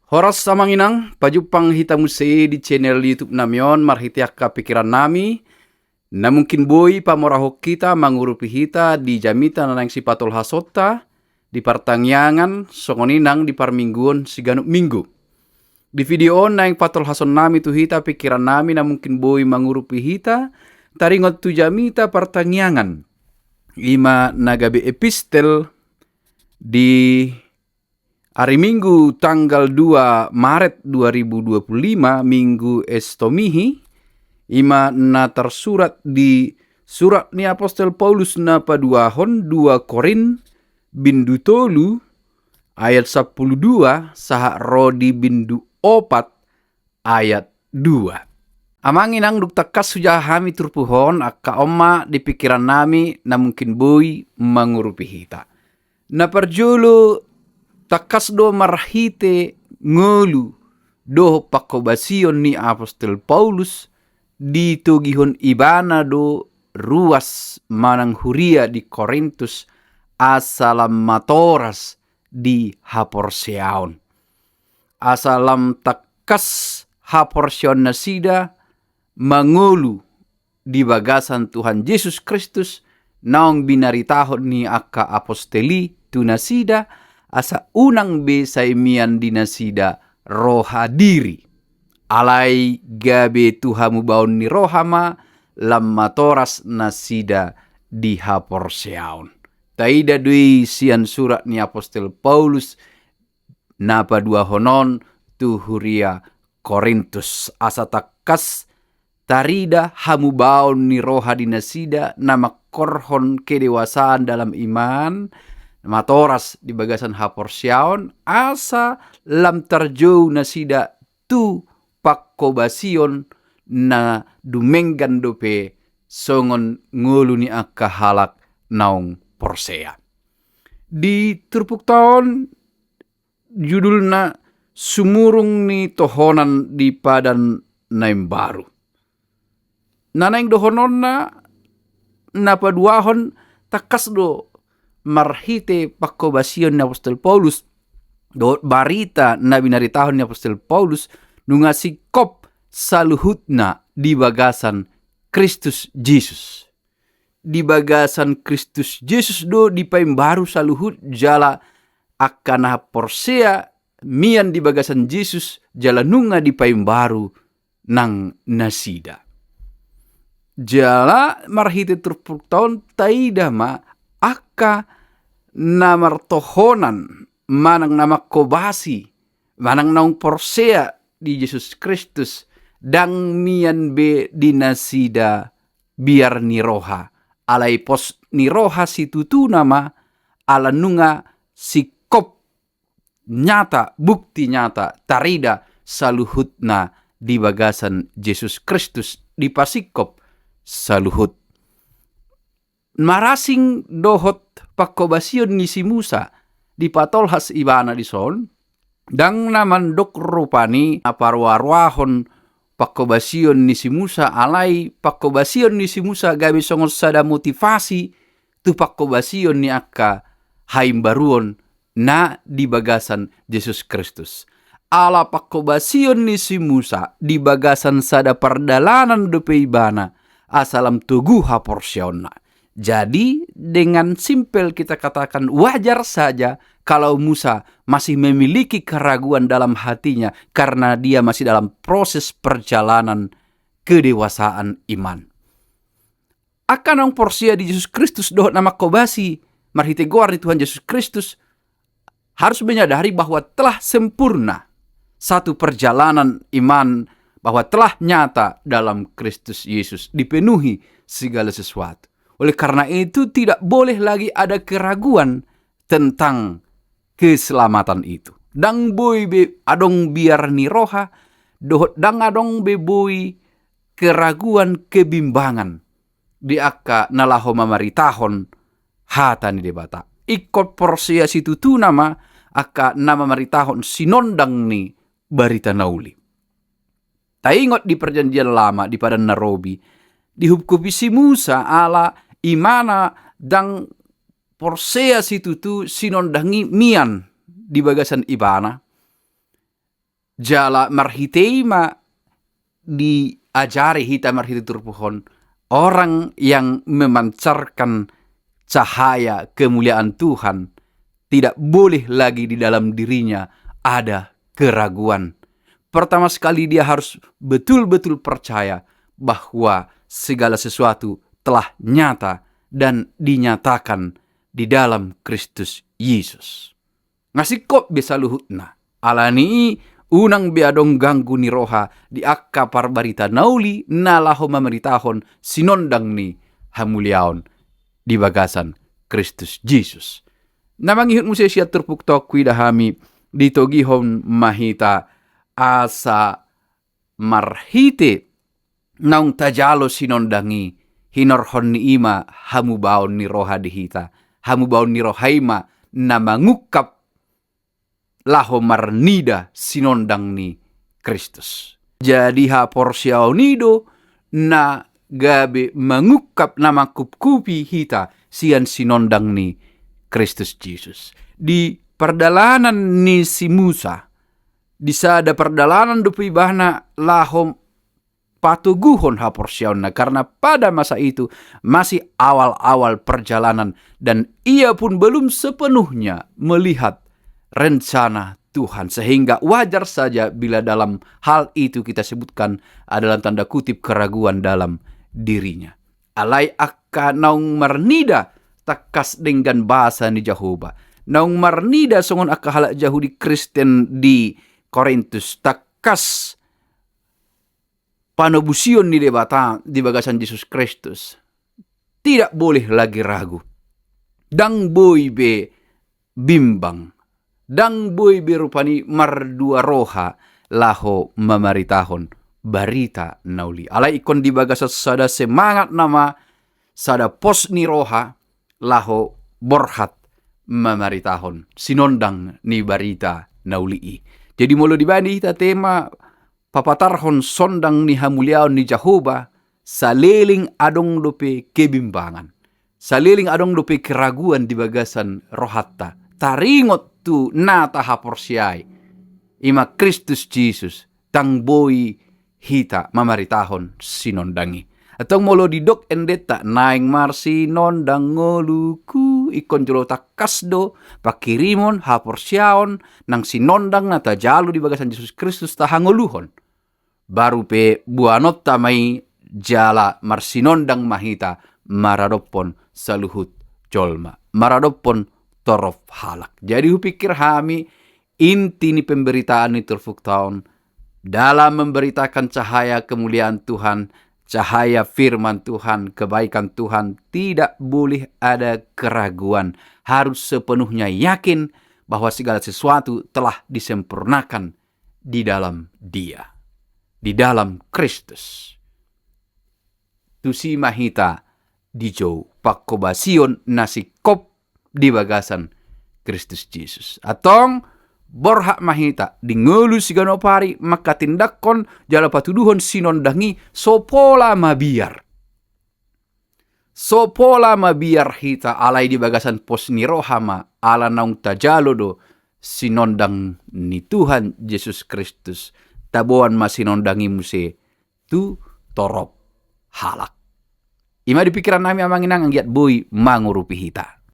Horas samanginang, pajupang hitamu di channel YouTube namion marhitiak ka pikiran nami, na mungkin boy pamorahok kita mangurupi hita di jamita na nang sipatol hasota, di partangyangan, songoninang di parmingguon siganuk minggu. Di video na yang patol hason nami tu hita pikiran nami na mungkin boy mangurupi hita, taringot tu jamita partangyangan. Ima nagabe epistel di hari Minggu tanggal 2 Maret 2025, Minggu Estomihi, ima na tersurat di surat ni Apostel Paulus na paduahon 2 Korin bindu tolu ayat 12 saha rodi bindu 4 ayat 2. Amangin ang duktakas suja hami turpuhon akka oma di pikiran nami na mungkin boy mangurupi hita. Na perjulu takas do marhite ngolu do pakobasion ni Apostel Paulus di tugihon ibana do ruas manang huria di Korintus asalam matoras di haporseaon. Asalam takas haporseon nasida mangulu di bagasan Tuhan Yesus Kristus naong binaritahon ni akka aposteli tunasida asa unang besaimian dinasida roha diri. Alai gabe tuhamu baon ni rohama lamatoras nasida di haporseaon. Taida dui sian surat ni Apostel Paulus napa dua honon tu huria Korintus asa takas tarida hamu baon ni roha dinasida nama korhon kedewasaan dalam iman matoras di bagasan haporseaon asa lam terjauh nasida tu pakkobasion na dumenggan dope songon ngulu ni akka halak naung porsea. Di turpuk tahun judulna sumurung ni tohonan di padan naim baru. Nanaing dohonon na paduahon takas do marhite pakkobasion ni Apostel Paulus do barita na binaritahon ni Apostel Paulus nunga sikop saluhutna di bagasan Kristus Jesus. Di bagasan Kristus Jesus do di paimbaru saluhut jala akana porsea mian di bagasan Jesus jala nunga di paimbaru nang nasida. Jala marhite turpuk tahun taida ma akka namar tohonan manang nama kobasi manang naung porsea di Yesus Kristus dang mian be dinasida biar niroha alai pos niroha situtu nama ala nunga sikop nyata bukti nyata tarida saluhutna di bagasan Yesus Kristus di pasikop saluhut. Marasing dohot pakkobasion ni si Musa di patolhas ibana di son dang naman dok rupani aparwarwahon pakkobasion ni si Musa alai pakkobasion ni si Musa gabi songon sada motivasi tu pakkobasion ni akka haimbaruon na di bagasan Yesus Kristus. Ala pakkobasion ni si Musa di bagasan sada perdalanan dope ibana asalam tugu haporseonna. Jadi dengan simpel kita katakan wajar saja kalau Musa masih memiliki keraguan dalam hatinya karena dia masih dalam proses perjalanan kedewasaan iman. Akan ang porsia di Yesus Kristus dohot nama kobasi marhite goar di Tuhan Yesus Kristus harus menyadari bahwa telah sempurna satu perjalanan iman bahwa telah nyata dalam Kristus Yesus dipenuhi segala sesuatu. Oleh karena itu tidak boleh lagi ada keraguan tentang keselamatan itu. Dang boy be adong biar ni roha, dohot dang adong be boy keraguan kebimbangan di akka nalaho mamaritahon hata ni debata. Ikot porsia situ tu nama akka nama maritahon sinondang ni barita nauli. Taingot di perjanjian lama di padan Narobi dihubkupi si Musa ala imana dang porsea situ tu sinondangi mian di bagasan ibana Jala marhitei ma diajari hita marhitei turpuhon orang yang memancarkan cahaya kemuliaan Tuhan tidak boleh lagi di dalam dirinya ada keraguan. Pertama sekali dia harus betul-betul percaya bahwa segala sesuatu telah nyata dan dinyatakan di dalam Kristus Yesus. Ngasih kok bisa luhutna. Alani unang beadong ganggu ni roha di akka parbarita nauli nalaho mameritahon sinondang ni hamuliaon di bagasan Kristus Yesus. Namangihut mo siya turpuktok kuidahami dito gihon mahita asa marhite naung tajalo sinondangi hinorhon ni ima hamubaon ni roha dihita. Hamubaon ni rohaima na mangukap laho marnida sinondang ni Kristus. Jadi ha porsiao nido na gabe mangukap na makupkupi hita sian sinondang ni Kristus Yesus. Di perdalanan ni si Musa, di sada perdalanan dupi bahna lahom patuguhon haporsiaon na, karena pada masa itu masih awal-awal perjalanan dan ia pun belum sepenuhnya melihat rencana Tuhan, sehingga wajar saja bila dalam hal itu kita sebutkan adalah tanda kutip keraguan dalam dirinya. Alai akka naung marnida takas dengan bahasa ni Jehovah. Naung marnida songon akka halak Yahudi Kristen di Korintus takas panobusion ni debata di bagasan Yesus Kristus. Tidak boleh lagi ragu. Dang boy be bimbang. Dang boy be rupani mardua roha laho mamaritahon barita nauli. Alai ikon di bagasa sada semangat nama sada pos ni roha laho borhat mamaritahon sinondang ni barita nauli. Jadi molo dibani kita tema papatarhon sondang ni hamuliaon ni Jehovah saliling adong dope kebimbangan. Saliling adong dope keraguan di bagasan rohatta. Taringot tu nata haporsiai. Ima Kristus Jesus tang boy hita mamaritahon sinondangi. Atong molo didok endeta naing marsi nondang ngoluku ikon jolo takasdo pakirimon haporsiaon nang sinondang nata jalo di bagasan Yesus Kristus tahangoluhon. Baru pe buanot tamai jala marsinondang mahita maradopon saluhut jolma. Maradopon torof halak. Jadi hupikir hami inti ni pemberitaan ni turfuk tahun dalam memberitakan cahaya kemuliaan Tuhan, cahaya firman Tuhan, kebaikan Tuhan, tidak boleh ada keraguan. Harus sepenuhnya yakin bahwa segala sesuatu telah disempurnakan di dalam Dia, di dalam Kristus. Tusi mahita dijo pakobasion nasi kop di bagasan Kristus Yesus. Atong borhak mahita di ngelu sigano pari maka tindakon jala patuduhon sinondangi sopola mabiar. Sopola mabiar hita alai di bagasan pos ni rohama ala naung tajalo do sinondang ni Tuhan Yesus Kristus. Tabuan masinondangi muse tu torop halak. Ima di pikiran nami amanginang anggiat boy mangurupi hita.